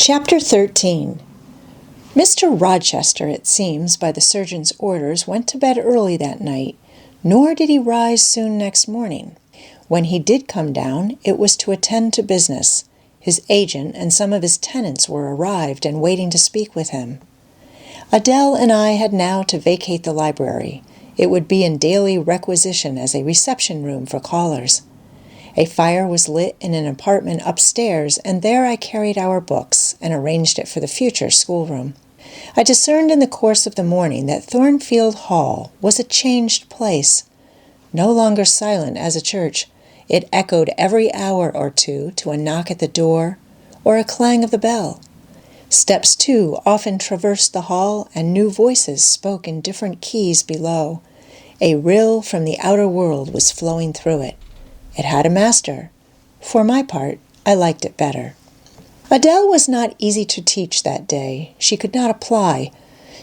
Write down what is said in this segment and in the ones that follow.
Chapter 13. Mr. Rochester, it seems, by the surgeon's orders, went to bed early that night, nor did he rise soon next morning. When he did come down, it was to attend to business. His agent and some of his tenants were arrived and waiting to speak with him. Adele and I had now to vacate the library. It would be in daily requisition as a reception room for callers. A fire was lit in an apartment upstairs, and there I carried our books and arranged it for the future schoolroom. I discerned in the course of the morning that Thornfield Hall was a changed place. No longer silent as a church, it echoed every hour or two to a knock at the door or a clang of the bell. Steps, too, often traversed the hall, and new voices spoke in different keys below. A rill from the outer world was flowing through it. It had a master. For my part, I liked it better. Adele was not easy to teach that day. She could not apply.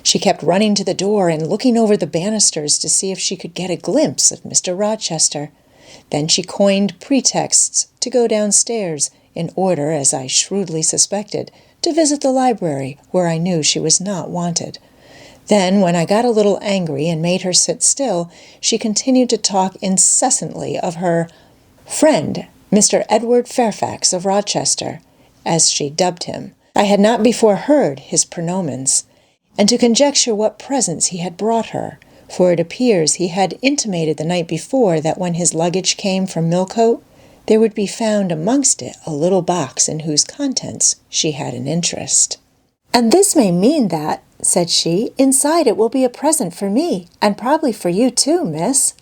She kept running to the door and looking over the banisters to see if she could get a glimpse of Mr. Rochester. Then she coined pretexts to go downstairs, in order, as I shrewdly suspected, to visit the library, where I knew she was not wanted. Then, when I got a little angry and made her sit still, she continued to talk incessantly of her friend, Mr. Edward Fairfax of Rochester, as she dubbed him. I had not before heard his pronomens, and to conjecture what presents he had brought her, for it appears he had intimated the night before that when his luggage came from Millcote, there would be found amongst it a little box in whose contents she had an interest. "And this may mean that," said she, "inside it will be a present for me, and probably for you too, miss.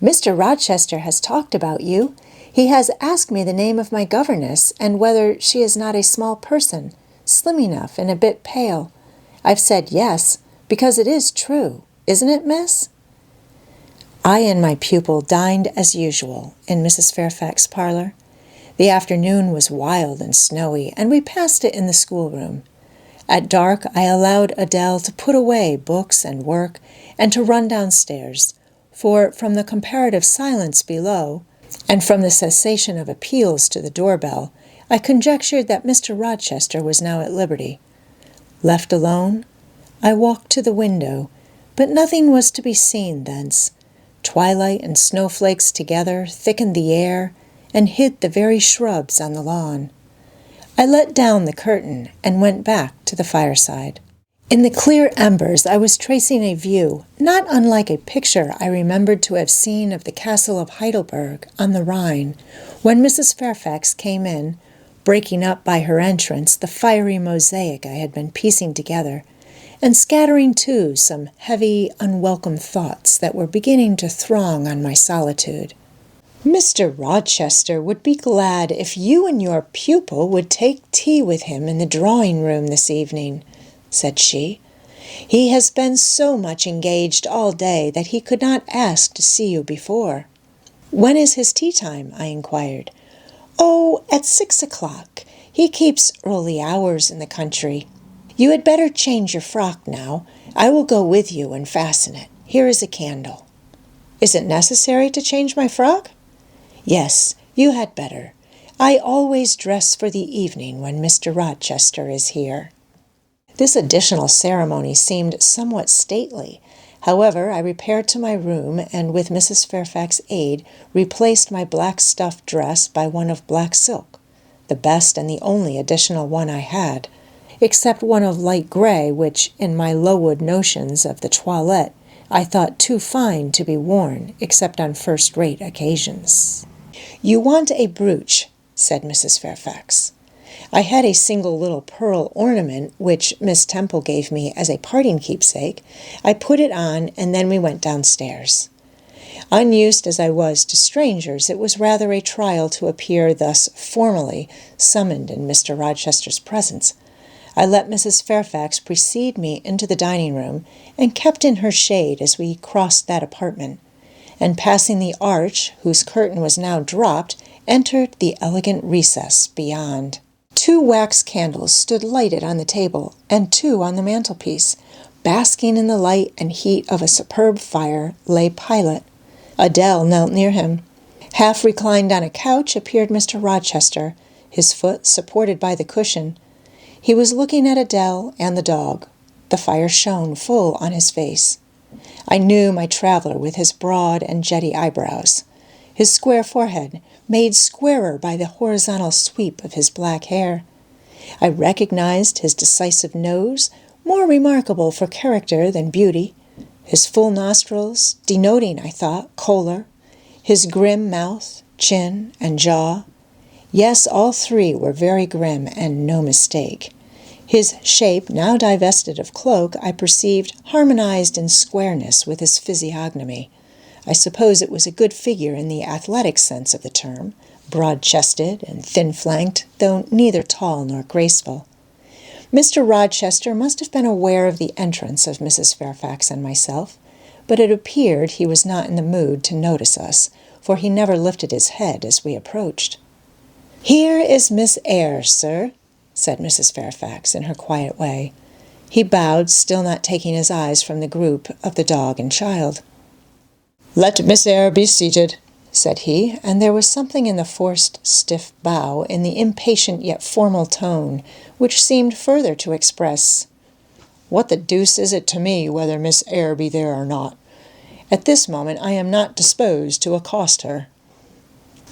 Mr. Rochester has talked about you. He has asked me the name of my governess, and whether she is not a small person, slim enough and a bit pale. I've said yes, because it is true, isn't it, miss?" I and my pupil dined as usual in Mrs. Fairfax's parlor. The afternoon was wild and snowy, and we passed it in the schoolroom. At dark, I allowed Adele to put away books and work and to run downstairs, for from the comparative silence below, and from the cessation of appeals to the doorbell, I conjectured that Mr. Rochester was now at liberty. Left alone, I walked to the window, but nothing was to be seen thence. Twilight and snowflakes together thickened the air and hid the very shrubs on the lawn. I let down the curtain and went back to the fireside. In the clear embers I was tracing a view, not unlike a picture I remembered to have seen of the castle of Heidelberg on the Rhine, when Mrs. Fairfax came in, breaking up by her entrance the fiery mosaic I had been piecing together, and scattering too some heavy, unwelcome thoughts that were beginning to throng on my solitude. "Mr. Rochester would be glad if you and your pupil would take tea with him in the drawing-room this evening," said she. "He has been so much engaged all day that he could not ask to see you before." "When is his tea time?" I inquired. "Oh, at 6 o'clock. He keeps early hours in the country. You had better change your frock now. I will go with you and fasten it. Here is a candle." "Is it necessary to change my frock?" "Yes, you had better. I always dress for the evening when Mr. Rochester is here." This additional ceremony seemed somewhat stately. However, I repaired to my room, and with Mrs. Fairfax's aid, replaced my black stuff dress by one of black silk, the best and the only additional one I had, except one of light gray, which, in my Lowood notions of the toilette, I thought too fine to be worn, except on first-rate occasions. "You want a brooch," said Mrs. Fairfax. I had a single little pearl ornament, which Miss Temple gave me as a parting keepsake. I put it on, and then we went downstairs. Unused as I was to strangers, it was rather a trial to appear thus formally summoned in Mr. Rochester's presence. I let Mrs. Fairfax precede me into the dining-room, and kept in her shade as we crossed that apartment, and passing the arch, whose curtain was now dropped, entered the elegant recess beyond. 2 wax candles stood lighted on the table, and 2 on the mantelpiece. Basking in the light and heat of a superb fire lay Pilot. Adele knelt near him. Half reclined on a couch appeared Mr. Rochester, his foot supported by the cushion. He was looking at Adele and the dog. The fire shone full on his face. I knew my traveler with his broad and jetty eyebrows, his square forehead, made squarer by the horizontal sweep of his black hair. I recognized his decisive nose, more remarkable for character than beauty, his full nostrils, denoting, I thought, choler, his grim mouth, chin, and jaw. Yes, all three were very grim, and no mistake. His shape, now divested of cloak, I perceived harmonized in squareness with his physiognomy. I suppose it was a good figure in the athletic sense of the term, broad-chested and thin-flanked, though neither tall nor graceful. Mr. Rochester must have been aware of the entrance of Mrs. Fairfax and myself, but it appeared he was not in the mood to notice us, for he never lifted his head as we approached. "Here is Miss Eyre, sir," said Mrs. Fairfax in her quiet way. He bowed, still not taking his eyes from the group of the dog and child. "Let Miss Eyre be seated," said he, and there was something in the forced, stiff bow, in the impatient yet formal tone, which seemed further to express, "What the deuce is it to me whether Miss Eyre be there or not? At this moment I am not disposed to accost her."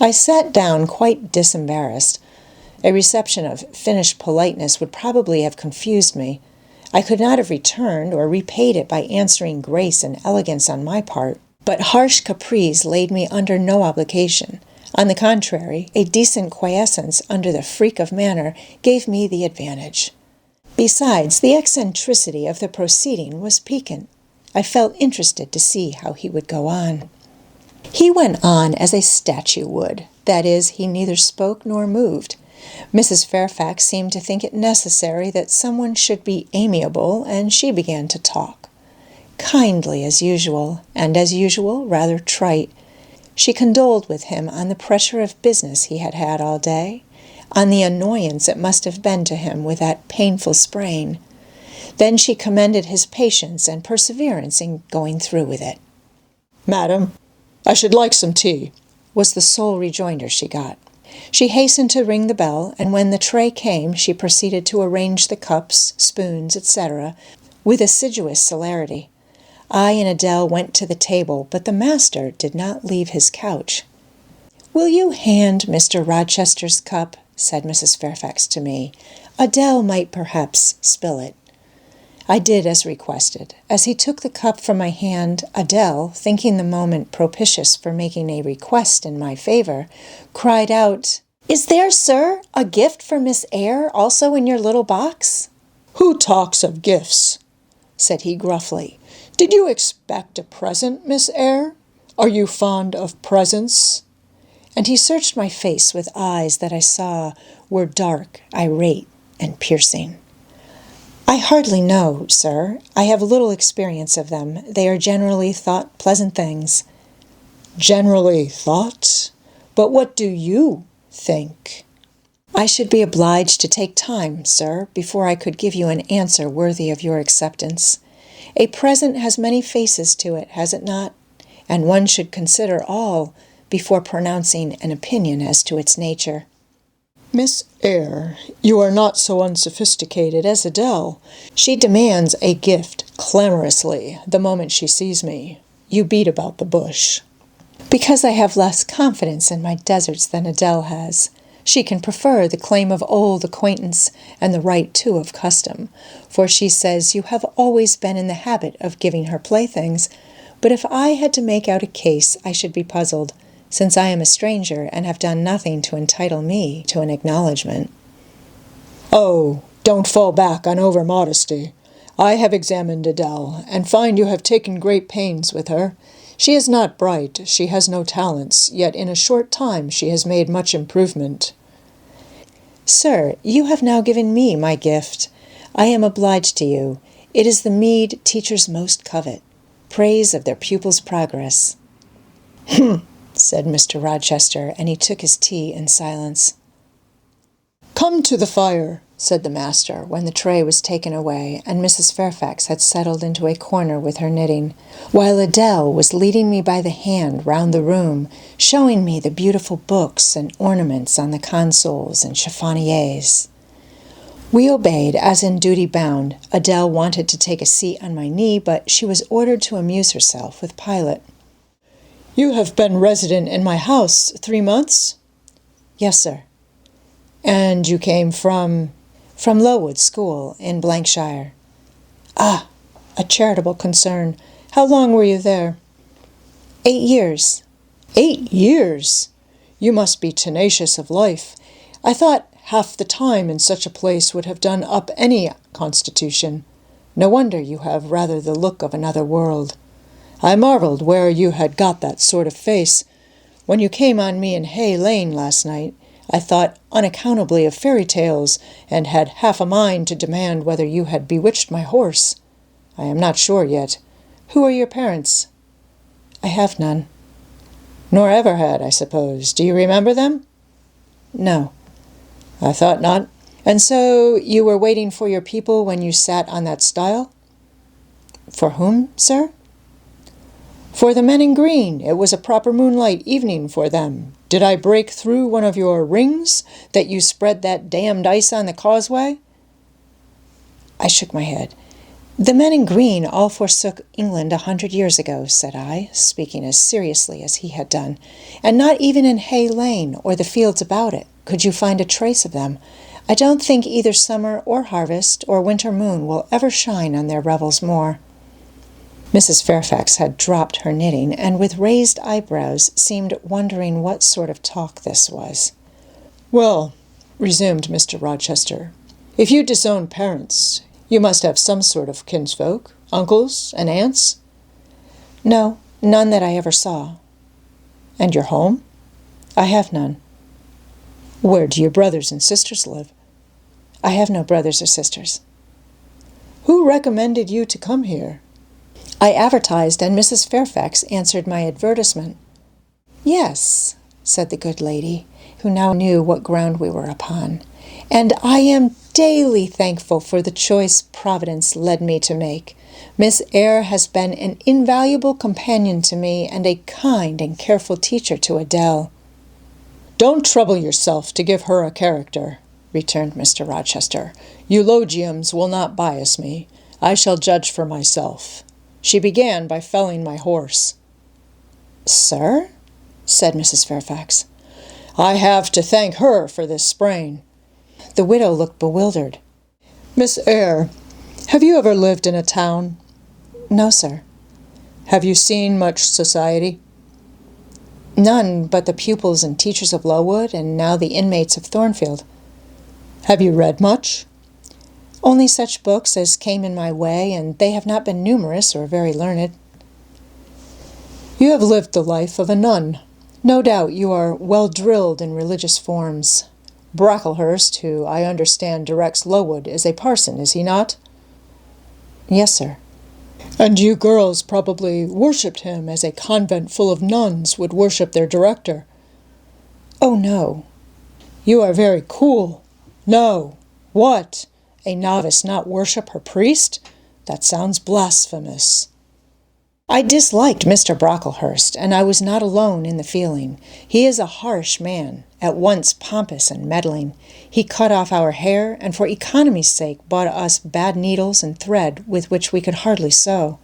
I sat down quite disembarrassed. A reception of finished politeness would probably have confused me. I could not have returned or repaid it by answering grace and elegance on my part, but harsh caprice laid me under no obligation. On the contrary, a decent quiescence under the freak of manner gave me the advantage. Besides, the eccentricity of the proceeding was piquant. I felt interested to see how he would go on. He went on as a statue would. That is, he neither spoke nor moved. Mrs. Fairfax seemed to think it necessary that someone should be amiable, and she began to talk. Kindly as usual, and as usual rather trite. She condoled with him on the pressure of business he had had all day, on the annoyance it must have been to him with that painful sprain. Then she commended his patience and perseverance in going through with it. "Madam, I should like some tea," was the sole rejoinder she got. She hastened to ring the bell, and when the tray came, she proceeded to arrange the cups, spoons, etc., with assiduous celerity. I and Adele went to the table, but the master did not leave his couch. "Will you hand Mr. Rochester's cup?" said Mrs. Fairfax to me. "Adele might perhaps spill it." I did as requested. As he took the cup from my hand, Adele, thinking the moment propitious for making a request in my favor, cried out, "Is there, sir, a gift for Miss Eyre also in your little box?" "Who talks of gifts?" said he gruffly. "Did you expect a present, Miss Eyre? Are you fond of presents?" And he searched my face with eyes that I saw were dark, irate, and piercing. "I hardly know, sir. I have little experience of them. They are generally thought pleasant things." "Generally thought? But what do you think?" "I should be obliged to take time, sir, before I could give you an answer worthy of your acceptance. A present has many faces to it, has it not? And one should consider all before pronouncing an opinion as to its nature." "Miss Eyre, you are not so unsophisticated as Adele. She demands a gift clamorously the moment she sees me. You beat about the bush." "Because I have less confidence in my deserts than Adele has. She can prefer the claim of old acquaintance and the right, too, of custom, for she says you have always been in the habit of giving her playthings. But if I had to make out a case, I should be puzzled, since I am a stranger and have done nothing to entitle me to an acknowledgment." "Oh, don't fall back on over-modesty. I have examined Adele, and find you have taken great pains with her. She is not bright, she has no talents, yet in a short time she has made much improvement." "Sir, you have now given me my gift. I am obliged to you. It is the meed teachers most covet, praise of their pupils' progress." Said Mr. Rochester, and he took his tea in silence. "Come to the fire," said the master, when the tray was taken away, and Mrs. Fairfax had settled into a corner with her knitting, while Adele was leading me by the hand round the room, showing me the beautiful books and ornaments on the consoles and chiffoniers. We obeyed, as in duty bound. Adele wanted to take a seat on my knee, but she was ordered to amuse herself with Pilot. "You have been resident in my house 3 months?" "Yes, sir." "And you came from—" "From Lowood School in Blankshire." "Ah, a charitable concern. How long were you there?" 8 years. 8 years? You must be tenacious of life. I thought half the time in such a place would have done up any constitution. No wonder you have rather the look of another world. I marveled where you had got that sort of face. When you came on me in Hay Lane last night, I thought unaccountably of fairy tales, and had half a mind to demand whether you had bewitched my horse. I am not sure yet. Who are your parents?" "I have none." "Nor ever had, I suppose. Do you remember them?" "No." "I thought not. And so you were waiting for your people when you sat on that stile?" "For whom, sir?" "For the men in green. It was a proper moonlight evening for them. Did I break through one of your rings, that you spread that damned ice on the causeway?" I shook my head. "The men in green all forsook England 100 years ago," said I, speaking as seriously as he had done, "and not even in Hay Lane or the fields about it could you find a trace of them. I don't think either summer or harvest or winter moon will ever shine on their revels more." Mrs. Fairfax had dropped her knitting, and with raised eyebrows seemed wondering what sort of talk this was. "Well," resumed Mr. Rochester, "if you disown parents, you must have some sort of kinsfolk, uncles and aunts?" "No, none that I ever saw." "And your home?" "I have none." "Where do your brothers and sisters live?" "I have no brothers or sisters." "Who recommended you to come here?" "I advertised, and Mrs. Fairfax answered my advertisement." "Yes," said the good lady, who now knew what ground we were upon, "and I am daily thankful for the choice Providence led me to make. Miss Eyre has been an invaluable companion to me, and a kind and careful teacher to Adele." "Don't trouble yourself to give her a character," returned Mr. Rochester. "Eulogiums will not bias me. I shall judge for myself. She began by felling my horse." "Sir?" said Mrs. Fairfax. "I have to thank her for this sprain." The widow looked bewildered. "Miss Eyre, have you ever lived in a town?" "No, sir." "Have you seen much society?" "None but the pupils and teachers of Lowood, and now the inmates of Thornfield." "Have you read much?" "Only such books as came in my way, and they have not been numerous or very learned." "You have lived the life of a nun. No doubt you are well drilled in religious forms. Brocklehurst, who I understand directs Lowood, is a parson, is he not?" "Yes, sir." "And you girls probably worshipped him as a convent full of nuns would worship their director." "Oh, no." "You are very cool. No. What? A novice not worship her priest? That sounds blasphemous." I disliked Mr. Brocklehurst, and I was not alone in the feeling. He is a harsh man, at once pompous and meddling. He cut off our hair, and for economy's sake bought us bad needles and thread with which we could hardly sew.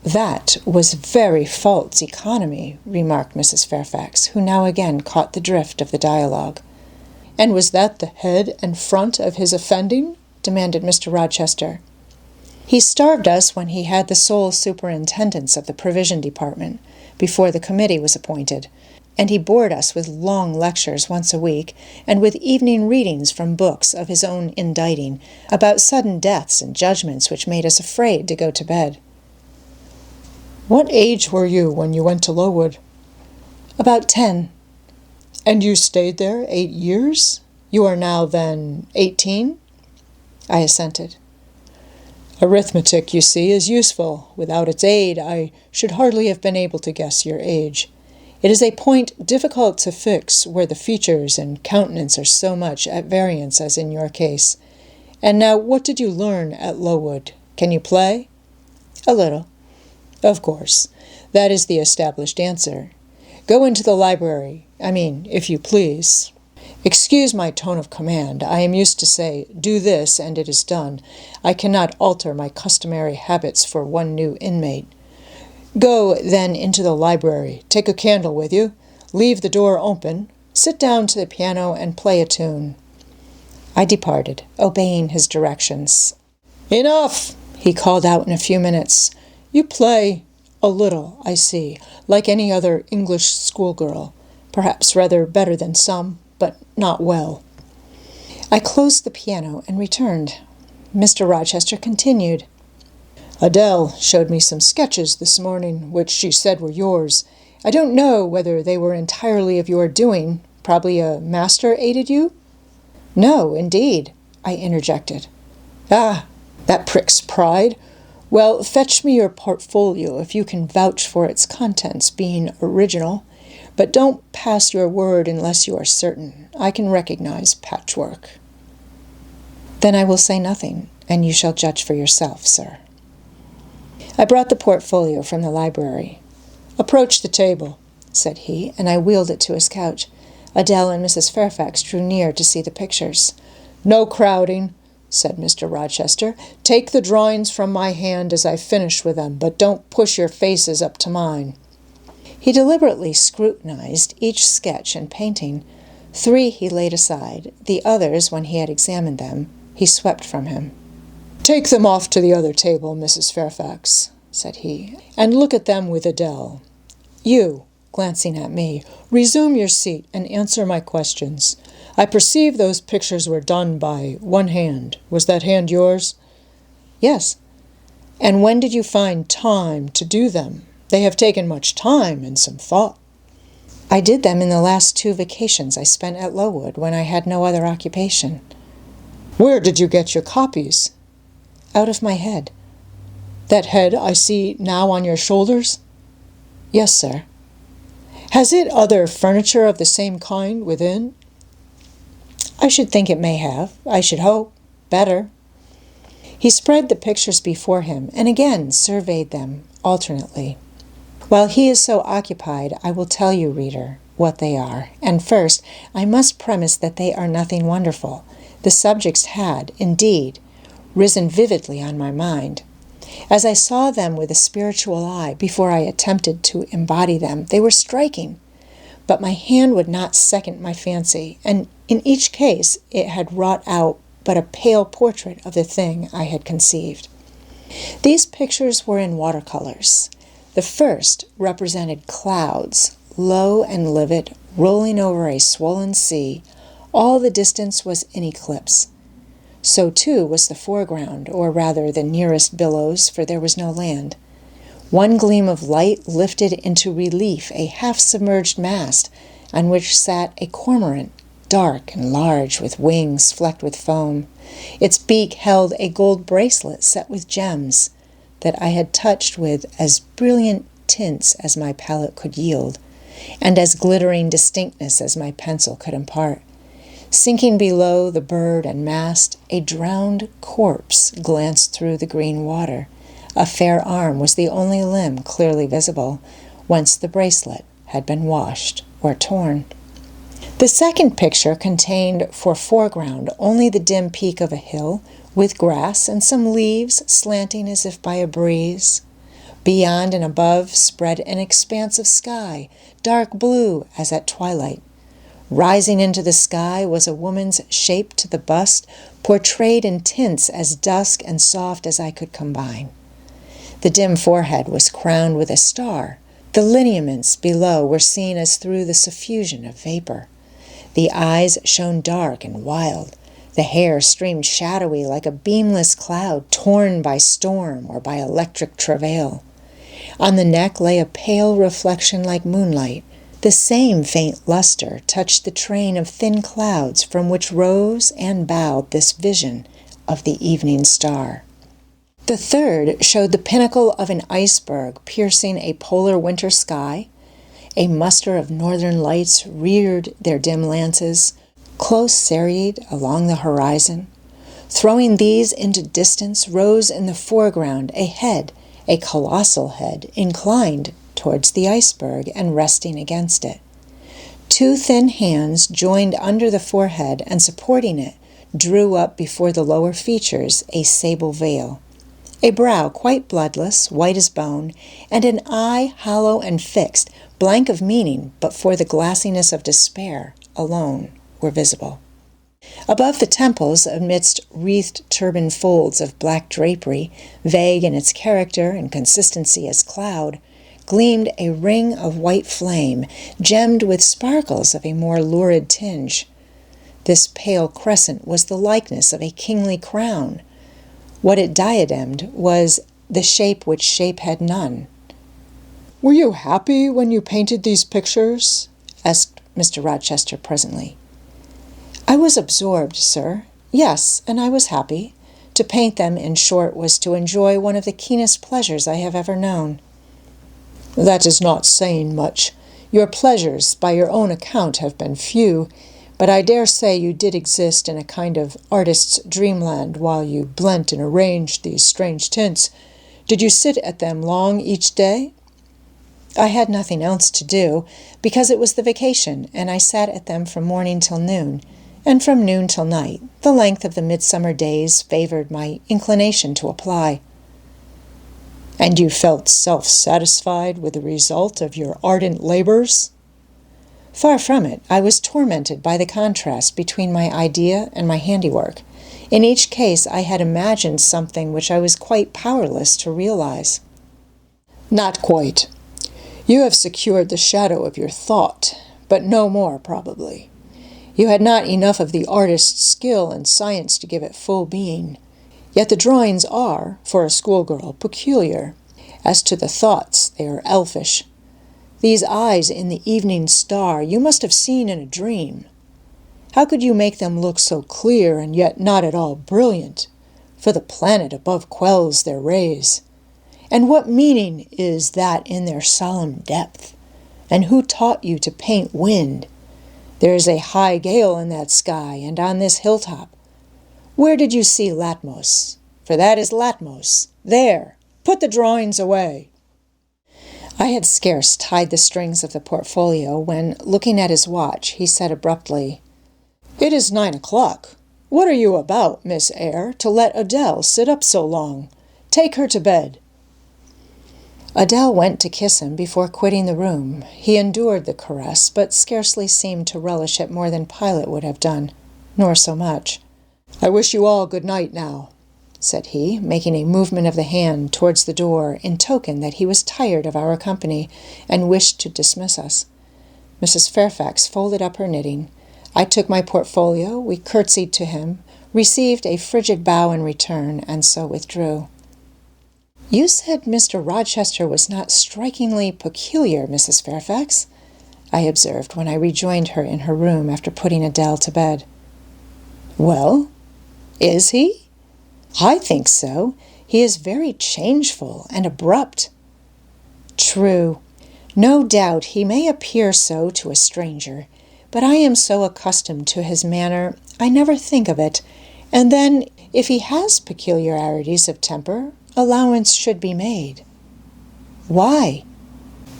"That was very false economy," remarked Mrs. Fairfax, who now again caught the drift of the dialogue. "And was that the head and front of his offending?" demanded Mr. Rochester. "He starved us when he had the sole superintendence of the provision department, before the committee was appointed, and he bored us with long lectures once a week, and with evening readings from books of his own inditing, about sudden deaths and judgments which made us afraid to go to bed." "What age were you when you went to Lowood?" "About 10. "And you stayed there 8 years? You are now, then, 18? I assented. "Arithmetic, you see, is useful. Without its aid, I should hardly have been able to guess your age. It is a point difficult to fix where the features and countenance are so much at variance as in your case. And now, what did you learn at Lowood? Can you play?" "A little." "Of course. That is the established answer. Go into the library. If you please. Excuse my tone of command. I am used to say, do this, and it is done. I cannot alter my customary habits for one new inmate. Go, then, into the library. Take a candle with you. Leave the door open. Sit down to the piano and play a tune. I departed, obeying his directions. Enough, he called out in a few minutes. You play a little, I see, like any other English schoolgirl, perhaps rather better than some, but not well. I closed the piano and returned. Mr. Rochester continued. Adele showed me some sketches this morning, which she said were yours. I don't know whether they were entirely of your doing. Probably a master aided you? No, indeed, I interjected. Ah, that pricks pride. Well, fetch me your portfolio if you can vouch for its contents being original. But don't pass your word unless you are certain. I can recognize patchwork. Then I will say nothing, and you shall judge for yourself, sir. I brought the portfolio from the library. Approach the table, said he, and I wheeled it to his couch. Adele and Mrs. Fairfax drew near to see the pictures. No crowding, said Mr. Rochester. Take the drawings from my hand as I finish with them, but don't push your faces up to mine. He deliberately scrutinized each sketch and painting. 3 he laid aside. The others, when he had examined them, he swept from him. Take them off to the other table, Mrs. Fairfax, said he, and look at them with Adele. You, glancing at me, resume your seat and answer my questions. I perceive those pictures were done by one hand. Was that hand yours? Yes. And when did you find time to do them? They have taken much time and some thought. I did them in the last 2 vacations I spent at Lowood when I had no other occupation. Where did you get your copies? Out of my head. That head I see now on your shoulders? Yes, sir. Has it other furniture of the same kind within? I should think it may have. I should hope. Better. He spread the pictures before him and again surveyed them alternately. While he is so occupied, I will tell you, reader, what they are. And first, I must premise that they are nothing wonderful. The subjects had, indeed, risen vividly on my mind. As I saw them with a spiritual eye before I attempted to embody them, they were striking. But my hand would not second my fancy, and in each case it had wrought out but a pale portrait of the thing I had conceived. These pictures were in watercolors. The first represented clouds, low and livid, rolling over a swollen sea. All the distance was in eclipse. So, too, was the foreground, or rather the nearest billows, for there was no land. One gleam of light lifted into relief a half-submerged mast, on which sat a cormorant, dark and large, with wings flecked with foam. Its beak held a gold bracelet set with gems that I had touched with as brilliant tints as my palette could yield, and as glittering distinctness as my pencil could impart. Sinking below the bird and mast, a drowned corpse glanced through the green water. A fair arm was the only limb clearly visible, whence the bracelet had been washed or torn. The second picture contained for foreground only the dim peak of a hill, with grass and some leaves slanting as if by a breeze. Beyond and above spread an expanse of sky, dark blue as at twilight. Rising into the sky was a woman's shape to the bust, portrayed in tints as dusk and soft as I could combine. The dim forehead was crowned with a star. The lineaments below were seen as through the suffusion of vapor. The eyes shone dark and wild. The hair streamed shadowy like a beamless cloud torn by storm or by electric travail. On the neck lay a pale reflection like moonlight. The same faint luster touched the train of thin clouds from which rose and bowed this vision of the evening star. The third showed the pinnacle of an iceberg piercing a polar winter sky. A muster of northern lights reared their dim lances, close serried along the horizon. Throwing these into distance rose in the foreground a head, a colossal head, inclined towards the iceberg and resting against it. Two thin hands joined under the forehead and supporting it drew up before the lower features a sable veil. A brow quite bloodless, white as bone, and an eye hollow and fixed, blank of meaning but for the glassiness of despair alone were visible. Above the temples, amidst wreathed turban folds of black drapery, vague in its character and consistency as cloud, gleamed a ring of white flame, gemmed with sparkles of a more lurid tinge. This pale crescent was the likeness of a kingly crown. What it diademed was the shape which shape had none. "Were you happy when you painted these pictures?" asked Mr. Rochester presently. "I was absorbed, sir. Yes, and I was happy. To paint them, in short, was to enjoy one of the keenest pleasures I have ever known." "That is not saying much. Your pleasures, by your own account, have been few, but I dare say you did exist in a kind of artist's dreamland while you blent and arranged these strange tints. Did you sit at them long each day?" "I had nothing else to do, because it was the vacation, and I sat at them from morning till noon, and from noon till night. The length of the midsummer days favored my inclination to apply." "And you felt self-satisfied with the result of your ardent labors?" "Far from it. I was tormented by the contrast between my idea and my handiwork. In each case I had imagined something which I was quite powerless to realize." "Not quite. You have secured the shadow of your thought, but no more, probably. You had not enough of the artist's skill and science to give it full being. Yet the drawings are, for a schoolgirl, peculiar. As to the thoughts, they are elfish. These eyes in the evening star you must have seen in a dream. How could you make them look so clear and yet not at all brilliant? For the planet above quells their rays. And what meaning is that in their solemn depth? And who taught you to paint wind? There is a high gale in that sky and on this hilltop. Where did you see Latmos? For that is Latmos. There! Put the drawings away." I had scarce tied the strings of the portfolio when, looking at his watch, he said abruptly, "It is 9 o'clock. What are you about, Miss Eyre, to let Adele sit up so long? Take her to bed." Adele went to kiss him before quitting the room. He endured the caress, but scarcely seemed to relish it more than Pilate would have done, nor so much. "I wish you all good night now," said he, making a movement of the hand towards the door in token that he was tired of our company and wished to dismiss us. Mrs. Fairfax folded up her knitting. I took my portfolio, we curtsied to him, received a frigid bow in return, and so withdrew. "You said Mr. Rochester was not strikingly peculiar, Mrs. Fairfax," I observed when I rejoined her in her room after putting Adele to bed. "Well, is he? I think so. He is very changeful and abrupt." "True. No doubt he may appear so to a stranger, but I am so accustomed to his manner, I never think of it. And then, if he has peculiarities of temper, allowance should be made." "Why?"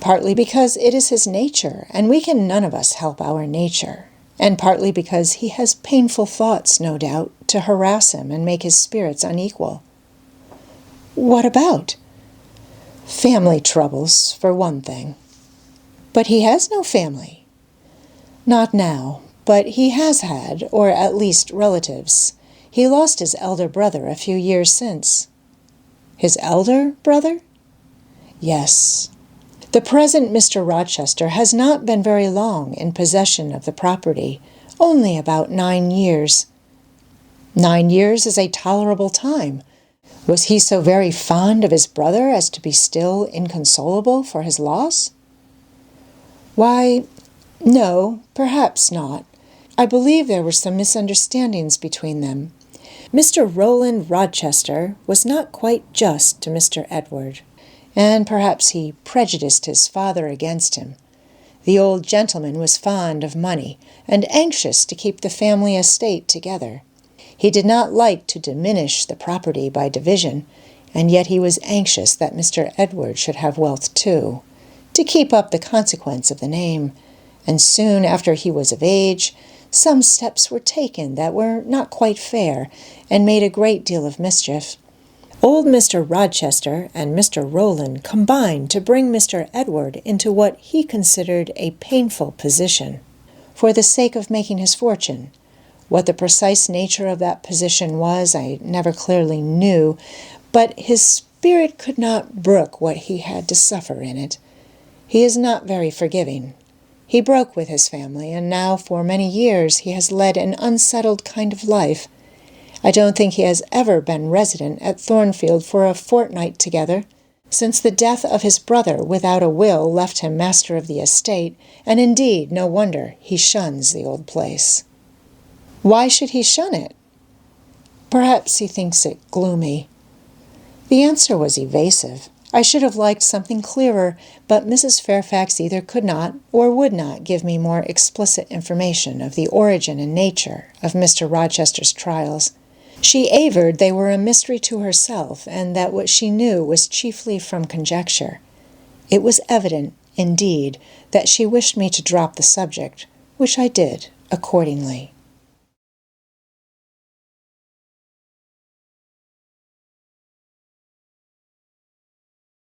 "Partly because it is his nature, and we can none of us help our nature, and partly because he has painful thoughts, no doubt, to harass him and make his spirits unequal." "What about?" "Family troubles, for one thing." "But he has no family." "Not now, but he has had, or at least relatives. He lost his elder brother a few years since." "His elder brother?" "Yes. The present Mr. Rochester has not been very long in possession of the property, only about 9 years. 9 years is a tolerable time. Was he so very fond of his brother as to be still inconsolable for his loss?" "Why, no, perhaps not. I believe there were some misunderstandings between them. Mr. Rowland Rochester was not quite just to Mr. Edward, and perhaps he prejudiced his father against him. The old gentleman was fond of money, and anxious to keep the family estate together. He did not like to diminish the property by division, and yet he was anxious that Mr. Edward should have wealth too, to keep up the consequence of the name, and soon after he was of age, some steps were taken that were not quite fair, and made a great deal of mischief. Old Mr. Rochester and Mr. Rowland combined to bring Mr. Edward into what he considered a painful position, for the sake of making his fortune. What the precise nature of that position was, I never clearly knew, but his spirit could not brook what he had to suffer in it. He is not very forgiving. He broke with his family, and now for many years he has led an unsettled kind of life. I don't think he has ever been resident at Thornfield for a fortnight together, since the death of his brother without a will left him master of the estate, and indeed no wonder he shuns the old place. Why should he shun it? Perhaps he thinks it gloomy. The answer was evasive. I should have liked something clearer, but Mrs. Fairfax either could not or would not give me more explicit information of the origin and nature of Mr. Rochester's trials. She averred they were a mystery to herself, and that what she knew was chiefly from conjecture. It was evident, indeed, that she wished me to drop the subject, which I did accordingly.